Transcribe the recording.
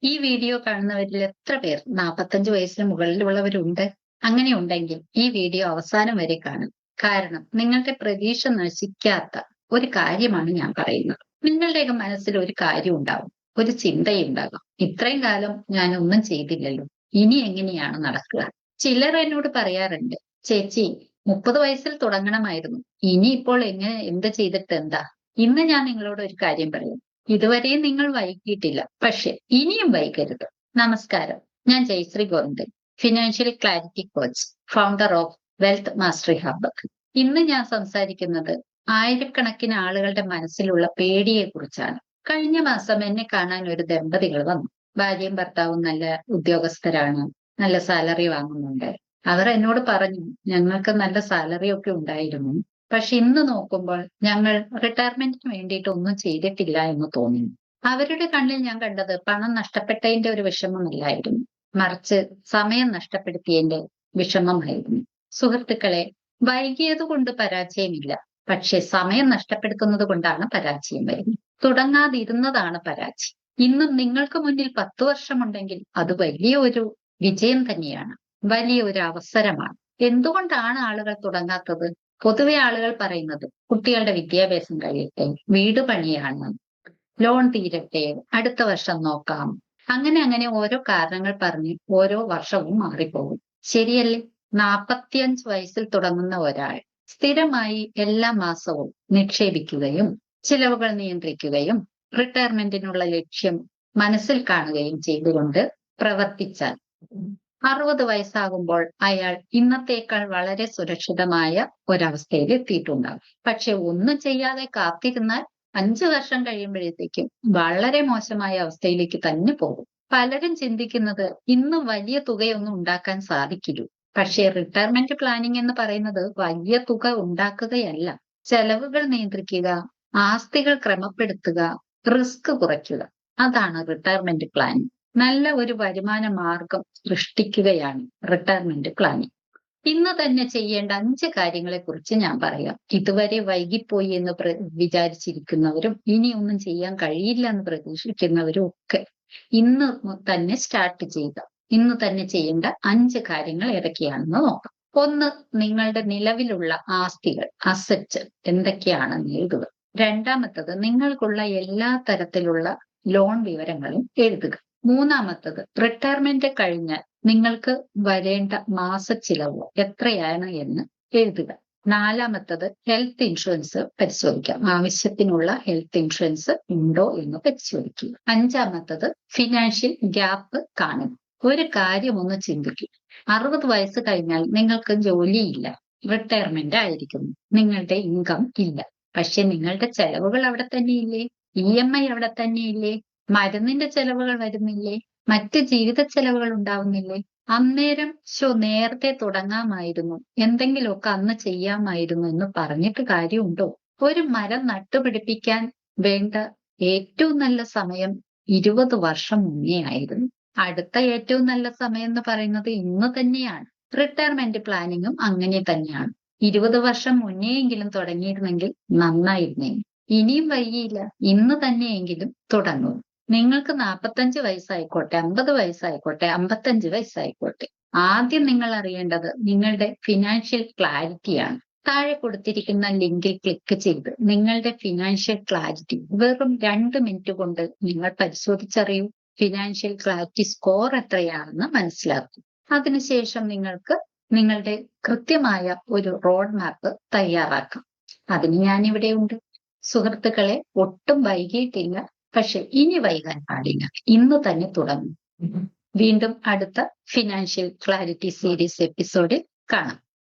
ഈ വീഡിയോ കാണുന്നവരിൽ എത്ര പേർ 45 വയസ്സിന് മുകളിലുള്ളവരുണ്ട്? അങ്ങനെ ഉണ്ടെങ്കിൽ ഈ വീഡിയോ അവസാനം വരെ കാണും. കാരണം നിങ്ങളുടെ പ്രതീക്ഷ നശിക്കാത്ത ഒരു കാര്യമാണ് ഞാൻ പറയുന്നത്. നിങ്ങളുടെയൊക്കെ മനസ്സിൽ ഒരു കാര്യം ഉണ്ടാവും, ഒരു ചിന്തയുണ്ടാകും. ഇത്രയും കാലം ഞാൻ ഒന്നും ചെയ്തില്ലല്ലോ, ഇനി എങ്ങനെയാണ് നടക്കുക? ചിലർ എന്നോട് പറയാറുണ്ട്, ചേച്ചി 30 വയസ്സിൽ തുടങ്ങണമായിരുന്നു, ഇനി ഇപ്പോൾ എന്ത് ചെയ്തിട്ട് എന്താ? ഇന്ന് ഞാൻ നിങ്ങളോട് ഒരു കാര്യം പറയാം. ഇതുവരെയും നിങ്ങൾ വൈകിട്ടില്ല, പക്ഷെ ഇനിയും വൈകരുത്. നമസ്കാരം, ഞാൻ Jayashree Govindan, financial clarity coach, founder of wealth mastery hub. ഇന്ന് ഞാൻ സംസാരിക്കുന്നത് ആയിരക്കണക്കിന് ആളുകളുടെ മനസ്സിലുള്ള പേടിയെ കുറിച്ചാണ്. കഴിഞ്ഞ മാസം എന്നെ കാണാൻ ഒരു ദമ്പതികൾ വന്നു. ഭാര്യയും ഭർത്താവും നല്ല ഉദ്യോഗസ്ഥരാണ്, നല്ല സാലറി വാങ്ങുന്നുണ്ട്. അവർ എന്നോട് പറഞ്ഞു, ഞങ്ങൾക്ക് നല്ല സാലറി ഒക്കെ ഉണ്ടായിരുന്നു, പക്ഷെ ഇന്ന് നോക്കുമ്പോൾ ഞങ്ങൾ റിട്ടയർമെന്റിന് വേണ്ടിയിട്ട് ഒന്നും ചെയ്തിട്ടില്ല എന്ന് തോന്നി. അവരുടെ കണ്ണിൽ ഞാൻ കണ്ടത് പണം നഷ്ടപ്പെട്ടതിന്റെ ഒരു വിഷമമല്ലായിരുന്നു, മറിച്ച് സമയം നഷ്ടപ്പെടുത്തിയതിന്റെ വിഷമമായിരുന്നു. സുഹൃത്തുക്കളെ, വൈകിയത് കൊണ്ട് പരാജയമില്ല, പക്ഷെ സമയം നഷ്ടപ്പെടുത്തുന്നത് കൊണ്ടാണ് പരാജയം വരുന്നത്. തുടങ്ങാതിരുന്നതാണ് പരാജയം. ഇന്നും നിങ്ങൾക്ക് മുന്നിൽ 10 വർഷമുണ്ടെങ്കിൽ അത് വലിയ ഒരു വിജയം തന്നെയാണ്, വലിയ ഒരു അവസരമാണ്. എന്തുകൊണ്ടാണ് ആളുകൾ തുടങ്ങാത്തത്? പൊതുവെ ആളുകൾ പറയുന്നത് കുട്ടികളുടെ വിദ്യാഭ്യാസം കഴിയട്ടെ, വീട് പണിയാണ്, ലോൺ തീരട്ടെ, അടുത്ത വർഷം നോക്കാം. അങ്ങനെ ഓരോ കാരണങ്ങൾ പറഞ്ഞ് ഓരോ വർഷവും മാറിപ്പോകും. ശരിയല്ലേ? 45 വയസ്സിൽ തുടങ്ങുന്ന ഒരാൾ സ്ഥിരമായി എല്ലാ മാസവും നിക്ഷേപിക്കുകയും ചിലവുകൾ നിയന്ത്രിക്കുകയും റിട്ടയർമെന്റിനുള്ള ലക്ഷ്യം മനസ്സിൽ കാണുകയും ചെയ്തുകൊണ്ട് പ്രവർത്തിച്ചാൽ 60 വയസ്സാകുമ്പോൾ അയാൾ ഇന്നത്തേക്കാൾ വളരെ സുരക്ഷിതമായ ഒരവസ്ഥയിൽ എത്തിയിട്ടുണ്ടാകും. പക്ഷെ ഒന്നും ചെയ്യാതെ കാത്തിരുന്നാൽ 5 വർഷം കഴിയുമ്പോഴത്തേക്കും വളരെ മോശമായ അവസ്ഥയിലേക്ക് തന്നെ പോകും. പലരും ചിന്തിക്കുന്നത് ഇന്ന് വലിയ തുകയൊന്നും ഉണ്ടാക്കാൻ സാധിക്കില്ല. പക്ഷേ റിട്ടയർമെന്റ് പ്ലാനിംഗ് എന്ന് പറയുന്നത് വലിയ തുക ഉണ്ടാക്കുകയല്ല, ചെലവുകൾ നിയന്ത്രിക്കുക, ആസ്തികൾ ക്രമപ്പെടുത്തുക, റിസ്ക് കുറയ്ക്കുക. അതാണ് റിട്ടയർമെന്റ് പ്ലാനിംഗ്. നല്ല ഒരു വരുമാന മാർഗം സൃഷ്ടിക്കുകയാണ് റിട്ടയർമെന്റ് പ്ലാനിംഗ്. ഇന്ന് തന്നെ ചെയ്യേണ്ട 5 കാര്യങ്ങളെ കുറിച്ച് ഞാൻ പറയാം. ഇതുവരെ വൈകിപ്പോയി എന്ന് വിചാരിച്ചിരിക്കുന്നവരും ഇനി ഒന്നും ചെയ്യാൻ കഴിയില്ല എന്ന് പ്രതീക്ഷിക്കുന്നവരും ഒക്കെ ഇന്ന് തന്നെ സ്റ്റാർട്ട് ചെയ്യുക. ഇന്ന് തന്നെ ചെയ്യേണ്ട 5 കാര്യങ്ങൾ ഏതൊക്കെയാണെന്ന് നോക്കാം. 1, നിങ്ങളുടെ നിലവിലുള്ള ആസ്തികൾ, അസറ്റ് എന്തൊക്കെയാണെന്ന് എഴുതുക. രണ്ടാമത്തത്, നിങ്ങൾക്കുള്ള എല്ലാ തരത്തിലുള്ള ലോൺ വിവരങ്ങളും എഴുതുക. മൂന്നാമത്തത്, റിട്ടയർമെന്റ് കഴിഞ്ഞാൽ നിങ്ങൾക്ക് വരേണ്ട മാസച്ചിലവ് എത്രയാണ് എന്ന് എഴുതുക. നാലാമത്തത്, ഹെൽത്ത് ഇൻഷുറൻസ് പരിശോധിക്കാം. ആവശ്യത്തിനുള്ള ഹെൽത്ത് ഇൻഷുറൻസ് ഉണ്ടോ എന്ന് പരിശോധിക്കുക. അഞ്ചാമത്തത്, ഫിനാൻഷ്യൽ ഗ്യാപ്പ് കാണുക. ഒരു കാര്യം ഒന്ന് ചിന്തിക്കുക. 60 വയസ്സ് കഴിഞ്ഞാൽ നിങ്ങൾക്ക് ജോലിയില്ല, റിട്ടയർമെന്റ് ആയിരിക്കുന്നു, നിങ്ങളുടെ ഇൻകം ഇല്ല. പക്ഷെ നിങ്ങളുടെ ചെലവുകൾ അവിടെ തന്നെയില്ലേ? EMI അവിടെ തന്നെയില്ലേ? മരുന്നിന്റെ ചെലവുകൾ വരുന്നില്ലേ? മറ്റ് ജീവിത ചെലവുകൾ ഉണ്ടാവുന്നില്ലേ? അന്നേരം നേരത്തെ തുടങ്ങാമായിരുന്നു, എന്തെങ്കിലുമൊക്കെ അന്ന് ചെയ്യാമായിരുന്നു എന്ന് പറഞ്ഞിട്ട് കാര്യമുണ്ടോ? ഒരു മരം നട്ടുപിടിപ്പിക്കാൻ വേണ്ട ഏറ്റവും നല്ല സമയം 20 വർഷം മുന്നേ ആയിരുന്നു. അടുത്ത ഏറ്റവും നല്ല സമയം എന്ന് പറയുന്നത് ഇന്ന് തന്നെയാണ്. റിട്ടയർമെന്റ് പ്ലാനിങ്ങും അങ്ങനെ തന്നെയാണ്. 20 വർഷം മുന്നേയെങ്കിലും തുടങ്ങിയിരുന്നെങ്കിൽ നന്നായിരുന്നെങ്കിൽ. ഇനിയും വൈകിയില്ല, ഇന്ന് തന്നെയെങ്കിലും തുടങ്ങൂ. നിങ്ങൾക്ക് 45 വയസ്സായിക്കോട്ടെ, 50 വയസ്സായിക്കോട്ടെ, 55 വയസ്സായിക്കോട്ടെ, ആദ്യം നിങ്ങൾ അറിയേണ്ടത് നിങ്ങളുടെ ഫിനാൻഷ്യൽ ക്ലാരിറ്റിയാണ്. താഴെ കൊടുത്തിരിക്കുന്ന ലിങ്കിൽ ക്ലിക്ക് ചെയ്ത് നിങ്ങളുടെ ഫിനാൻഷ്യൽ ക്ലാരിറ്റി വെറും 2 മിനിറ്റ് കൊണ്ട് നിങ്ങൾ പരിശോധിച്ചറിയൂ. ഫിനാൻഷ്യൽ ക്ലാരിറ്റി സ്കോർ എത്രയാണെന്ന് മനസ്സിലാക്കും. അതിനുശേഷം നിങ്ങൾക്ക് നിങ്ങളുടെ കൃത്യമായ ഒരു റോഡ് മാപ്പ് തയ്യാറാക്കാം. അതിന് ഞാനിവിടെ ഉണ്ട്. സുഹൃത്തുക്കളെ, ഒട്ടും വൈകിയിട്ടില്ല, പക്ഷെ ഇനി വൈകാൻ പാടില്ല. ഇന്ന് തന്നെ തുടങ്ങും. വീണ്ടും അടുത്ത ഫിനാൻഷ്യൽ ക്ലാരിറ്റി സീരീസ് എപ്പിസോഡിൽ കാണാം.